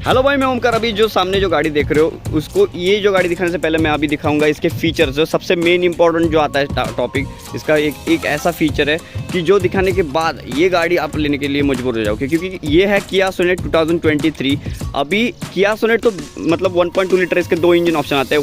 Hello भाई, मैं ओमकार। अभी जो सामने जो गाड़ी देख रहे हो उसको, ये जो गाड़ी दिखाने से पहले मैं अभी दिखाऊंगा इसके फीचर्स। जो सबसे मेन इंपॉर्टेंट जो आता है टॉपिक, इसका एक ऐसा फीचर है कि जो दिखाने के बाद ये गाड़ी आप लेने के लिए मजबूर हो जाओगे, क्योंकि ये है किया सोनेट 2023। अभी किया सोनेट तो मतलब 1.2 लीटर, इसके 2 इंजन ऑप्शन आते हैं।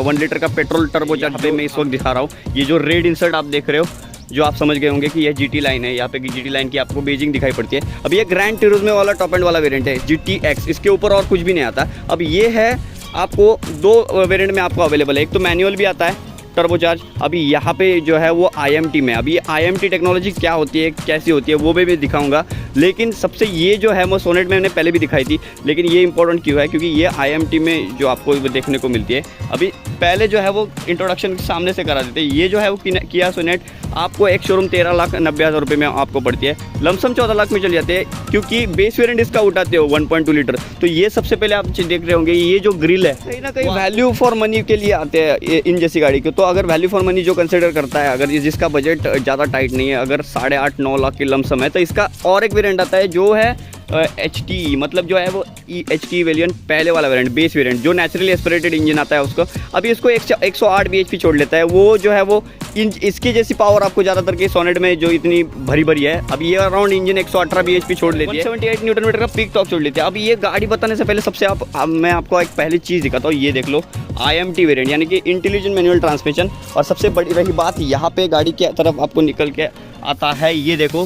1 लीटर का पेट्रोल टर्बोचार्ज पे मैं इस वक्त दिखा रहा हूँ। ये जो रेड इंसर्ट आप देख रहे हो, जो आप समझ गए होंगे कि ये GT लाइन है। यहाँ पे GT लाइन की आपको बेजिंग दिखाई पड़ती है। अब ये ग्रैंड टूरिज्मो वाला टॉप एंड वाला वेरिएंट है, GTX। इसके ऊपर और कुछ भी नहीं आता। अब ये है आपको 2 वेरिएंट में आपको अवेलेबल है। एक तो मैनुअल भी आता है टर्बोचार्ज। अभी यहाँ पे जो है वो IMT में, अभी ये IMT टेक्नोलॉजी क्या होती है, कैसी होती है, वो भी मैं दिखाऊंगा। लेकिन सबसे ये जो है वो सोनेट में मैंने पहले भी दिखाई थी, लेकिन ये इंपॉर्टेंट क्यों है, क्योंकि ये IMT में जो आपको देखने को मिलती है। अभी पहले जो है वो इंट्रोडक्शन सामने से करा देते हैं। ये जो है वो किया सोनेट आपको एक शोरूम 13,90,000 रुपये में आपको पड़ती है। लमसम 14 लाख में चल जाते हैं, क्योंकि बेस वेरिएंट इसका उठाते हो 1.2 लीटर। तो ये सबसे पहले आप देख रहे होंगे, ये जो ग्रिल है कहीं ना कहीं वैल्यू फॉर मनी के लिए आते हैं इन जैसी गाड़ी के। तो अगर वैल्यू फॉर मनी जो कंसिडर करता है, अगर जिसका बजट ज़्यादा टाइट नहीं है, अगर 8.5-9 लाख की लमसम है, तो इसका और एक वेरिएंट आता है जो है HT, मतलब जो है वो HT वेरिएंट, पहले वाला वेरिएंट, बेस वेरिएंट, जो नेचुरली एस्पिरेटेड इंजन आता है उसको। अभी इसको 108 bhp छोड़ लेता है। वो जो है वो इसकी जैसी पावर आपको ज़्यादातर के सोनेट में जो इतनी भरी भरी है, अभी ये अराउंड इंजन 118 bhp छोड़ लेती है, 178 न्यूटन मीटर का पीक टॉर्क छोड़ लेती है। अभी ये गाड़ी बताने से पहले सबसे मैं आपको एक पहली चीज़ दिखाता हूँ। ये देख लो, IMT वेरिएंट, यानी कि इंटेलिजेंट मैनुअल ट्रांसमिशन। और सबसे बड़ी रही बात, यहाँ पे गाड़ी की तरफ आपको निकल के आता है, ये देखो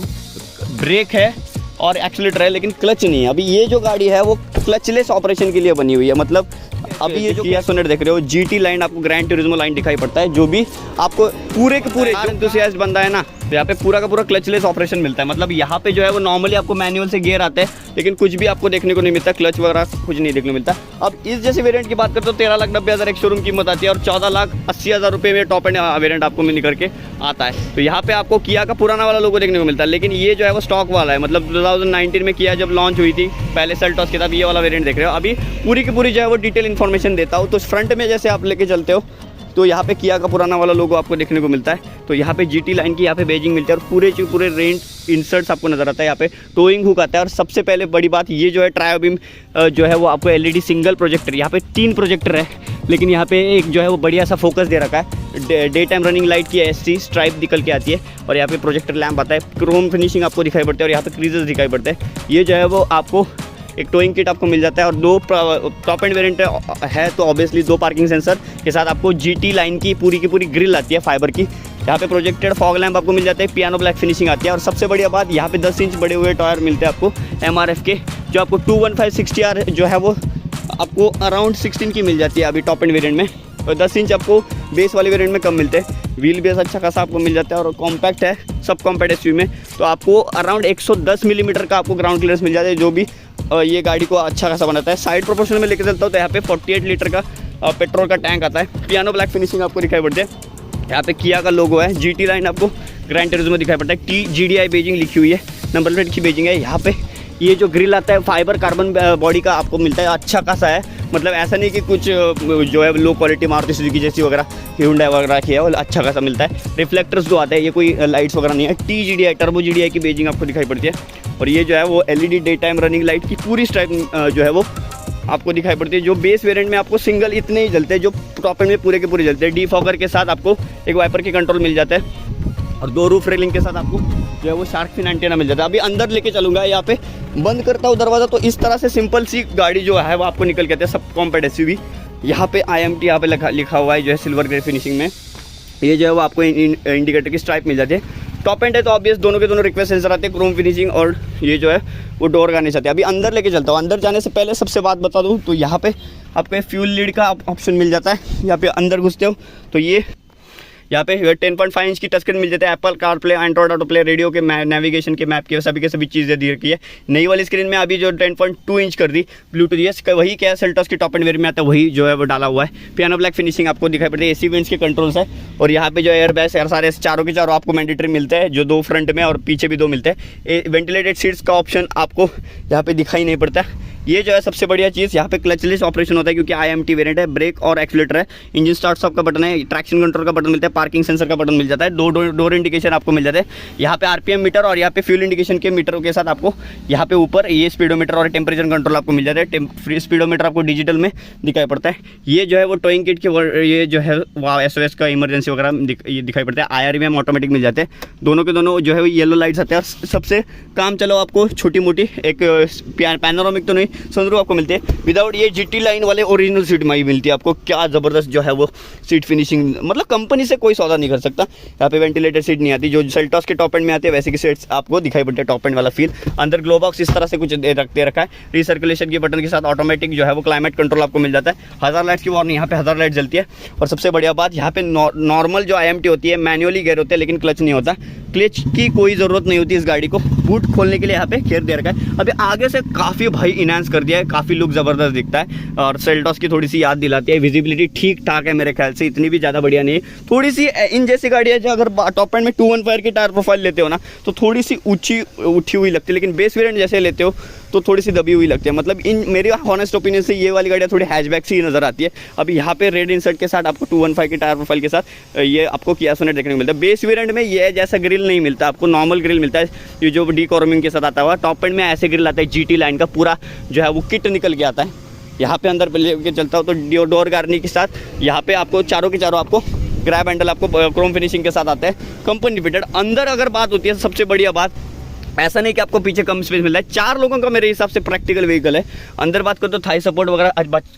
ब्रेक है और एक्सीलरेटर है, लेकिन क्लच नहीं है। अभी ये जो गाड़ी है वो क्लचलेस ऑपरेशन के लिए बनी हुई है। मतलब अभी ये जो किया सोनेट देख रहे हो, GT लाइन आपको ग्रैंड टूरिज्मो लाइन दिखाई पड़ता है, जो भी आपको पूरे के पूरे एंथुसियास्ट बंदा है ना, तो यहाँ पे पूरा का पूरा क्लचलेस ऑपरेशन मिलता है। मतलब यहाँ पे जो है वो नॉर्मली आपको मैनुअल से गियर आते हैं, लेकिन कुछ भी आपको देखने को नहीं मिलता, क्लच वगैरह कुछ नहीं देखने को मिलता। अब इस जैसे वेरिएंट की बात करते हो, 13,90,000 एक शोरूम कीमत आती है, और 14,80,000 रुपये में टॉप एंड वेरिएंट आपको मिल करके आता है। तो यहाँ पे आपको किया का पुराना वाला लोगो देखने को मिलता है, लेकिन ये जो है वो स्टॉक वाला है। मतलब 2019 में किया जब लॉन्च हुई थी पहले सेल्टॉस के, तब ये वाला वेरिएंट देख रहे हो। अभी पूरी की पूरी जो है वो डिटेल इन्फॉर्मेशन देता हूँ। तो फ्रंट में जैसे आप लेके चलते हो, तो यहाँ पे किया का पुराना वाला लोगो आपको देखने को मिलता है। तो यहाँ पे GT लाइन की यहाँ पे बेजिंग मिलती है, और पूरे रेंज इंसर्ट्स आपको नजर आता है। यहाँ पे टोइंग हुक आता है, और सबसे पहले बड़ी बात ये जो है ट्रायोबीम जो है वो आपको LED सिंगल प्रोजेक्टर, यहाँ पे 3 प्रोजेक्टर है, लेकिन यहाँ पे एक जो है वो बढ़िया सा फोकस दे रखा है। डे टाइम रनिंग लाइट की SC स्ट्राइप निकल के आती है, और यहाँ पे प्रोजेक्टर लैम्प आता है। क्रोम फिनिशिंग आपको दिखाई पड़ता है, और यहाँ पे क्रीजेस दिखाई पड़ते हैं। ये जो है वो आपको एक टोइंग किट आपको मिल जाता है, और 2 टॉप एंड वेरिएंट है, तो ऑब्वियसली 2 पार्किंग सेंसर के साथ आपको GT लाइन की पूरी ग्रिल आती है फाइबर की। यहाँ पे प्रोजेक्टेड फॉग लैम्प आपको मिल जाते हैं, पियानो ब्लैक फिनिशिंग आती है। और सबसे बढ़िया बात, यहाँ पे 10 इंच बड़े हुए टायर मिलते हैं आपको MRF के, जो आपको 215/60R जो है वो आपको अराउंड 16 की मिल जाती है अभी टॉप एंड वेरिएंट में, और 10 इंच आपको बेस वाले वेरिएंट में कम मिलते हैं। व्हील बेस अच्छा खासा आपको मिल जाता है, और कॉम्पैक्ट है, सब कॉम्पैक्ट SUV में। तो आपको अराउंड 110 मिलीमीटर का आपको ग्राउंड क्लियरेंस मिल जाता है, जो भी ये गाड़ी को अच्छा खासा बनाता है। साइड प्रोपोर्शन में लेके चलता हूँ, तो यहाँ पे 48 लीटर का पेट्रोल का टैंक आता है। पियानो ब्लैक फिनिशिंग आपको दिखाई पड़ती है। यहाँ पे किया का लोगो है, GT लाइन आपको ग्रैंड टूरिज्मो दिखाई पड़ता है, TGDI बेजिंग लिखी हुई है, नंबर प्लेट की बेजिंग है। यहाँ पे ये जो ग्रिल आता है फाइबर कार्बन बॉडी का आपको मिलता है, अच्छा खासा है। मतलब ऐसा नहीं कि कुछ जो है लो क्वालिटी मारुति सुजुकी जैसी वगैरह, Hyundai वगैरह की है, वो अच्छा खासा मिलता है। रिफ्लेक्टर्स जो आते हैं, ये कोई लाइट्स वगैरह नहीं है। TGDI टर्बो GDI की बेजिंग आपको दिखाई पड़ती है, और ये जो है वो LED day time running light की पूरी स्ट्राइप जो है वो आपको दिखाई पड़ती है। जो बेस वेरिएंट में आपको सिंगल इतने ही जलते हैं, जो टॉप एंड में पूरे के पूरे जलते हैं। डीफॉगर के साथ आपको एक वाइपर की कंट्रोल मिल जाता है, और 2 रूफ रेलिंग के साथ आपको जो है वो शार्क फिन एंटेना मिल जाता है। अभी अंदर लेके चलूँगा, यहाँ पे बंद करता हूँ दरवाज़ा, तो इस तरह से सिंपल सी गाड़ी जो है वो आपको निकल के आती है, सब कॉम्पैक्ट SUV। यहाँ पे IMT यहाँ पे लिखा हुआ है, जो है सिल्वर ग्रे फिनिशिंग में। ये जो है वो आपको इंडिकेटर की स्ट्राइप मिल जाती है। टॉप एंड है तो ऑब्वियस दोनों के दोनों रिक्वेस्ट सेंसर आते हैं, क्रोम फिनिशिंग, और ये जो है वो डोर गाने चाहते हैं। अभी अंदर लेके चलता हूँ। अंदर जाने से पहले सबसे बात बता दूँ, तो यहाँ पे आपको फ्यूल लीड का ऑप्शन मिल जाता है। यहाँ पे अंदर घुसते हो तो ये यहाँ पे 10.5 इंच की टच स्क्रीन मिल जाता है। Apple CarPlay, Android auto play, radio के नेविगेशन के, मैप के सभी चीज़ें दी रखी है। नई वाली स्क्रीन में अभी जो 10.2 इंच कर दी ब्लूटूथ, ये वही क्या है सेल्टॉस की टॉप एंड वेरिएंट में आता है, वही जो है वो डाला हुआ है। पियानो ब्लैक फिनिशिंग आपको दिखाई पड़ती है। AC वेंट्स के कंट्रोल्स है, और यहाँ पे जो एयर बैग्स सारे चारों के चारों आपको मैंडेटरी मिलते हैं, जो 2 फ्रंट में और पीछे भी 2 मिलते हैं। वेंटिलेटेड सीट्स का ऑप्शन आपको यहाँ पे दिखाई नहीं पड़ता। ये जो है सबसे बढ़िया चीज़, यहाँ पे क्लचलेस ऑपरेशन होता है क्योंकि IMT वेरिएंट है, ब्रेक और एक्सीलेटर है, इंजन स्टार्ट स्टॉप का बटन है, ट्रैक्शन कंट्रोल का बटन मिलता है, पार्किंग सेंसर का बटन मिल जाता है, दो डोर इंडिकेशन आपको मिल जाते हैं, यहाँ पे RPM मीटर और यहाँ पे फ्यूल इंडिकेशन के मीटरों के साथ आपको यहाँ पे ऊपर ये स्पीडोमीटर और टेम्परेचर कंट्रोल आपको मिल जाता है। फ्री स्पीडोमीटर आपको डिजिटल में दिखाई पड़ता है। ये जो है वो टोइंग किट के ये जो है SOS का इमरजेंसी वगैरह ये दिखाई पड़ता है। IRV में ऑटोमेटिक मिल जाते हैं, दोनों के दोनों जो है वो येलो लाइट्स आते हैं। सबसे काम चलो आपको छोटी मोटी एक पैनोरामिक तो नहीं, सनरूफ आपको मिलती है विदाउट ये GT लाइन वाले ओरिजिनल सीट में ही मिलती है आपको। क्या ज़बरदस्त जो है वो सीट फिनिशिंग, मतलब कंपनी से कोई सौदा नहीं कर सकता। यहाँ पे वेंटिलेटेड सीट नहीं आती, जो सेल्टॉस के टॉप एंड में आती है वैसे की सीट्स आपको दिखाई पड़ती है, टॉप एंड वाला फील। अंदर ग्लो बॉक्स इस तरह से कुछ दे रखा है, रिसर्कुलेशन के बटन के साथ ऑटोमेटिक जो है वो क्लाइमेट कंट्रोल आपको मिल जाता है। 1000 लाइट्स की वार्निंग, यहाँ पे 1000 लाइट जलती है। और सबसे बढ़िया बात, यहाँ पे नॉर्मल जो IMT होती है मैनुअली गियर होते हैं, लेकिन क्लच नहीं होता, क्लच की कोई ज़रूरत नहीं होती इस गाड़ी को। बूट खोलने के लिए यहाँ पे गियर दे रखा है। अभी आगे से काफ़ी भाई इनहांस कर दिया है, काफ़ी लुक ज़बरदस्त दिखता है और सेल्टॉस की थोड़ी सी याद दिलाती है। विजिबिलिटी ठीक ठाक है मेरे ख्याल से, इतनी भी ज़्यादा बढ़िया नहीं है। थोड़ी सी इन जैसी गाड़ी है जो अगर टॉप एंड में 215 की टायर प्रोफाइल लेते हो ना तो थोड़ी सी ऊंची उठी हुई लगती है, लेकिन बेस वेरिएंट जैसे लेते हो तो थोड़ी सी दबी हुई लगती है। मतलब इन मेरी हॉनेस्ट ओपिनियन से ये वाली गाड़ियाँ थोड़ी हैचबैक सी नज़र आती है। अभी यहाँ पे रेड इंसर्ट के साथ आपको 215 की टायर प्रोफाइल के साथ ये आपको किया सोनेट देखने को मिलता है। बेस वेरिएंट में ये जैसा ग्रिल नहीं मिलता आपको, नॉर्मल ग्रिल मिलता है ये जो डीकॉर्मिंग के साथ आता हुआ। टॉप एंड में ऐसे ग्रिल आता है GT लाइन का, पूरा जो है वो किट निकल के आता है। यहाँ पे अंदर लेके चलता हो तो डोर गार्निंग के साथ यहाँ पे आपको चारों के चारों आपको ग्रैब हैंडल आपको क्रोम फिनिशिंग के साथ आता है, कंपनी फिटेड। अंदर अगर बात होती है सबसे बढ़िया बात, ऐसा नहीं कि आपको पीछे कम स्पेस मिल रहा है, 4 लोगों का मेरे हिसाब से प्रैक्टिकल व्हीकल है। अंदर बात करो तो थाई सपोर्ट वगैरह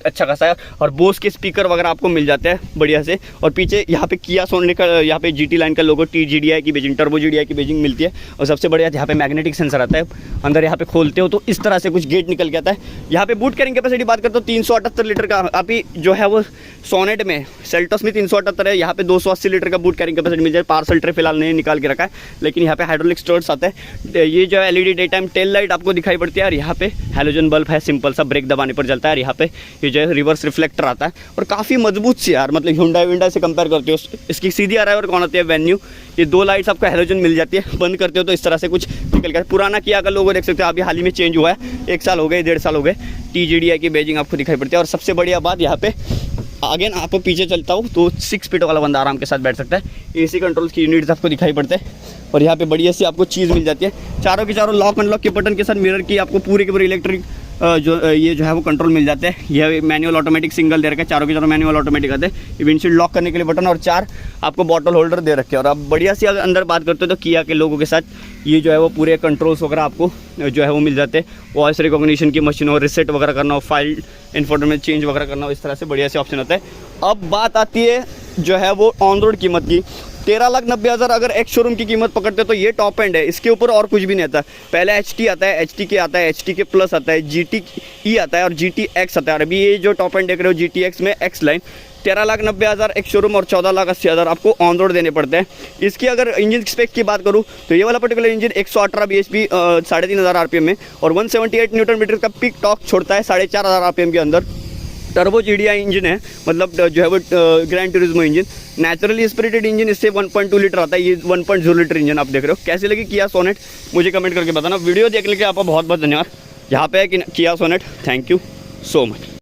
अच्छा खासा है और बोस के स्पीकर वगैरह आपको मिल जाते हैं बढ़िया से। और पीछे यहाँ पे किया सोनेट का यहाँ पे GT लाइन का लोगो, TGDI की बेजिंग, टर्बो GDI की बेजिंग मिलती है। और सबसे बढ़िया यहाँ पे मैग्नेटिक सेंसर आता है। अंदर यहाँ पे खोलते हो तो इस तरह से कुछ गेट निकल के आता है। यहाँ पे बूट कैरिंग कैपेसिटी बात करते हो 378 लीटर का अभी जो है वो सोनेट में, सेल्टॉस में 378 है, यहाँ पे 280 लीटर का बूट कैरिंग कैपेसिटी मिल जाए। पार्सल ट्रे फिलहाल नहीं निकाल के रखा है, लेकिन यहाँ पे हाइड्रोलिक स्टोर्स आता है। ये जो है LED day time tail light आपको दिखाई पड़ती है और यहाँ पे हैलोजन बल्ब है, सिंपल सा, ब्रेक दबाने पर जलता है। और यहाँ पे ये जो है रिवर्स रिफ्लेक्टर आता है और काफ़ी मजबूत सी यार, मतलब Hyundai विंडा से कंपेयर करते हो इसकी सीधी अराइवर कौन आती है वेन्यू, ये 2 लाइट्स आपको हैलोजन मिल जाती है। बंद करते हो तो इस तरह से कुछ निकल गया। पुराना किया का लोगो देख सकते हो, अभी हाल ही में चेंज हुआ है, 1 साल हो गए, 1.5 साल हो गए। TGDI की बेजिंग आपको दिखाई पड़ती है। और सबसे बढ़िया बात यहाँ पे आगे ना आपको पीछे चलता हूँ तो 6 फीट वाला बंदा आराम के साथ बैठ सकता है। AC कंट्रोल की यूनिट्स आपको दिखाई पड़ते हैं और यहाँ पे बढ़िया सी आपको चीज़ मिल जाती है। चारों के चारों लॉक अनलॉक के बटन के साथ मिरर की आपको पूरे के पूरे इलेक्ट्रिक ये जो है वो कंट्रोल मिल जाते हैं। यह मैनुअल ऑटोमेटिक सिंगल दे रखा है, चारों के चारों मैनुअल ऑटोमेटिक आते हैं। विंडशील्ड लॉक करने के लिए बटन और 4 आपको बॉटल होल्डर दे रखे हैं। और अब बढ़िया सी अगर अंदर बात करते हो तो किया के लोगों के साथ ये जो है वो पूरे कंट्रोल्स वगैरह आपको जो है वो मिल जाते हैं। वॉइस रिकॉग्निशन की मशीन हो, रिसेट वगैरह करना हो, फाइल इन्फॉर्मेशन चेंज वगैरह करना हो, इस तरह से बढ़िया से ऑप्शन होता है। अब बात आती है जो है वो ऑन रोड कीमत की। 13,90,000 अगर एक्स शोरूम की कीमत पकड़ते तो ये टॉप एंड है, इसके ऊपर और कुछ भी नहीं आता। पहले HT आता है, HTK आता है, HTK प्लस आता है, GTE आता है और GTX आता है। और अभी ये जो टॉप एंड देख रहे हो GTX में X लाइन, 13,90,000 एक्स शोरूम और 14,80,000 आपको ऑन रोड देने पड़ते हैं। इसकी अगर इंजन स्पेक की बात करूँ तो ये वाला पर्टिकुलर इंजन 118 bhp 3,500 RPM में और 178 न्यूटन मीटर का पीक टॉर्क छोड़ता है 4,500 RPM के अंदर। टर्बो GDI इंजन है, मतलब जो है वो grand Turismo engine, naturally spirited engine, इससे 1.2 लीटर आता है, ये 1.0 लीटर इंजन आप देख रहे हो। कैसे लगी किया सोनेट मुझे कमेंट करके बताना। वीडियो देखने के लिए आपका बहुत बहुत धन्यवाद। यहाँ पे है कि किया सोनेट, थैंक यू सो मच।